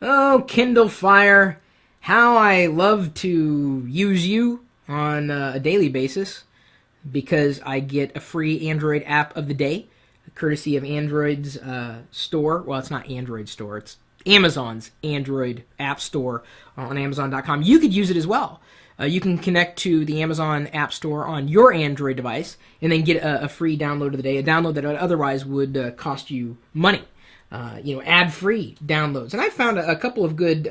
Oh, Kindle Fire, how I love to use you on a daily basis because I get a free Android app of the day, courtesy of Android's store. Well, it's not Android store, it's Amazon's Android app store on Amazon.com. You could use it as well. You can connect to the Amazon App Store on your Android device and then get a free download of the day, a download that otherwise would cost you money. Ad-free downloads. And I found a couple of good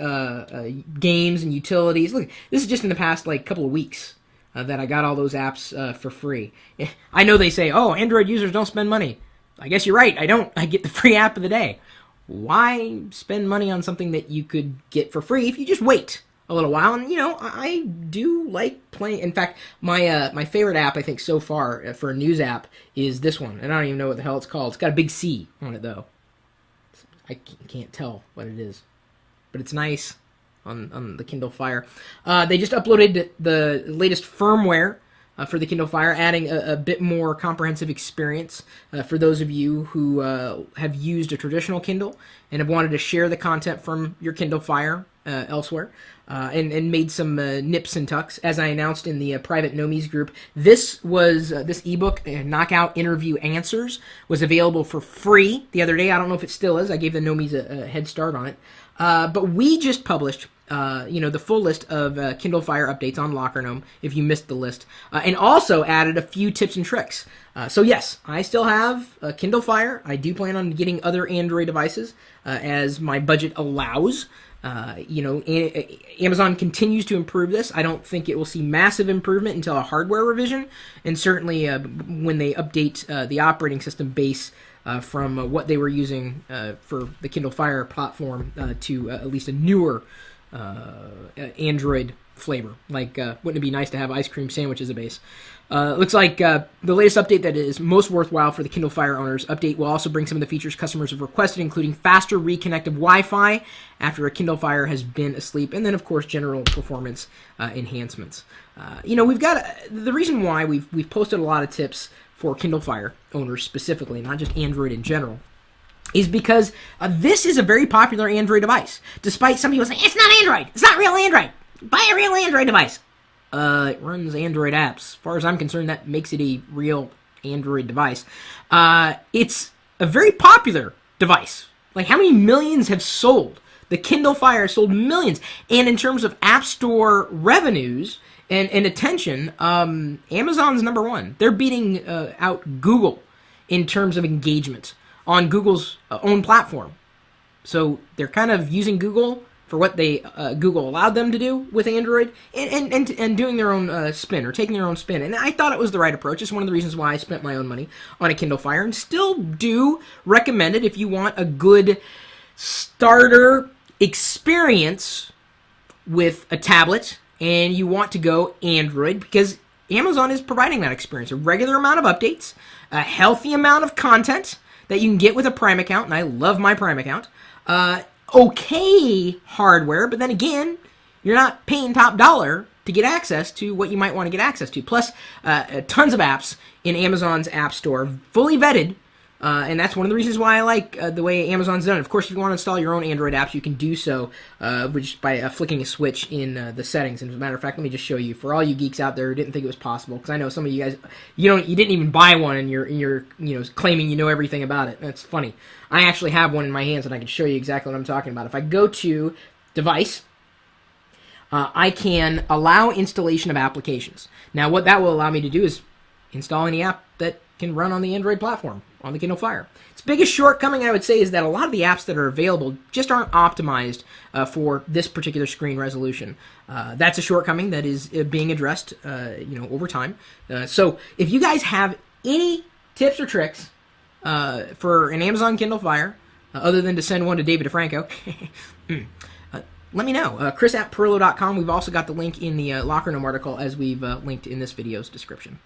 games and utilities. Look, this is just in the past, couple of weeks that I got all those apps for free. I know they say, oh, Android users don't spend money. I guess you're right. I don't. I get the free app of the day. Why spend money on something that you could get for free if you just wait a little while? And, I do like playing. In fact, my favorite app, I think, so far for a news app is this one. And I don't even know what the hell it's called. It's got a big C on it, though. I can't tell what it is, but it's nice on the Kindle Fire. They just uploaded the latest firmware for the Kindle Fire, adding a bit more comprehensive experience for those of you who have used a traditional Kindle and have wanted to share the content from your Kindle Fire elsewhere, and made some nips and tucks. As I announced in the private Nomies group, this ebook, Knockout Interview Answers, was available for free the other day. I don't know if it still is. I gave the Nomies a head start on it. But we just published the full list of Kindle Fire updates on Locker Gnome, if you missed the list, and also added a few tips and tricks. So yes, I still have Kindle Fire. I do plan on getting other Android devices as my budget allows. Amazon continues to improve this. I don't think it will see massive improvement until a hardware revision, and certainly when they update the operating system base from what they were using for the Kindle Fire platform to at least a newer Android flavor. Wouldn't it be nice to have ice cream sandwich as a base? Looks like the latest update that is most worthwhile for the Kindle Fire owners. Update will also bring some of the features customers have requested, including faster reconnective Wi-Fi after a Kindle Fire has been asleep, and then, of course, general performance enhancements. We've got the reason why we've posted a lot of tips for Kindle Fire owners specifically, not just Android in general, is because this is a very popular Android device. Despite some people saying, it's not Android, it's not real Android, buy a real Android device. It runs Android apps. As far as I'm concerned, that makes it a real Android device. It's a very popular device. How many millions have sold? The Kindle Fire sold millions. And in terms of App Store revenues and attention, Amazon's number one. They're beating out Google in terms of engagement on Google's own platform. So they're kind of using Google for what they Google allowed them to do with Android, and doing their own spin, or taking their own spin. And I thought it was the right approach. It's one of the reasons why I spent my own money on a Kindle Fire, and still do recommend it if you want a good starter experience with a tablet and you want to go Android, because Amazon is providing that experience. A regular amount of updates, a healthy amount of content that you can get with a Prime account, and I love my Prime account. Okay hardware, but then again, you're not paying top dollar to get access to what you might want to get access to. Plus, tons of apps in Amazon's App Store, fully vetted, and that's one of the reasons why I like the way Amazon's done it. Of course, if you want to install your own Android apps, you can do so just by flicking a switch in the settings. And as a matter of fact, let me just show you, for all you geeks out there who didn't think it was possible, because I know some of you guys, you didn't even buy one, and you're claiming you know everything about it. That's funny. I actually have one in my hands, and I can show you exactly what I'm talking about. If I go to Device, I can allow installation of applications. Now, what that will allow me to do is install any app that can run on the Android platform, on the Kindle Fire. Its biggest shortcoming, I would say, is that a lot of the apps that are available just aren't optimized for this particular screen resolution. That's a shortcoming that is being addressed, over time. So, if you guys have any tips or tricks for an Amazon Kindle Fire, other than to send one to David DeFranco, let me know. Chris at Perillo.com. We've also got the link in the Locker Gnome article, as we've linked in this video's description.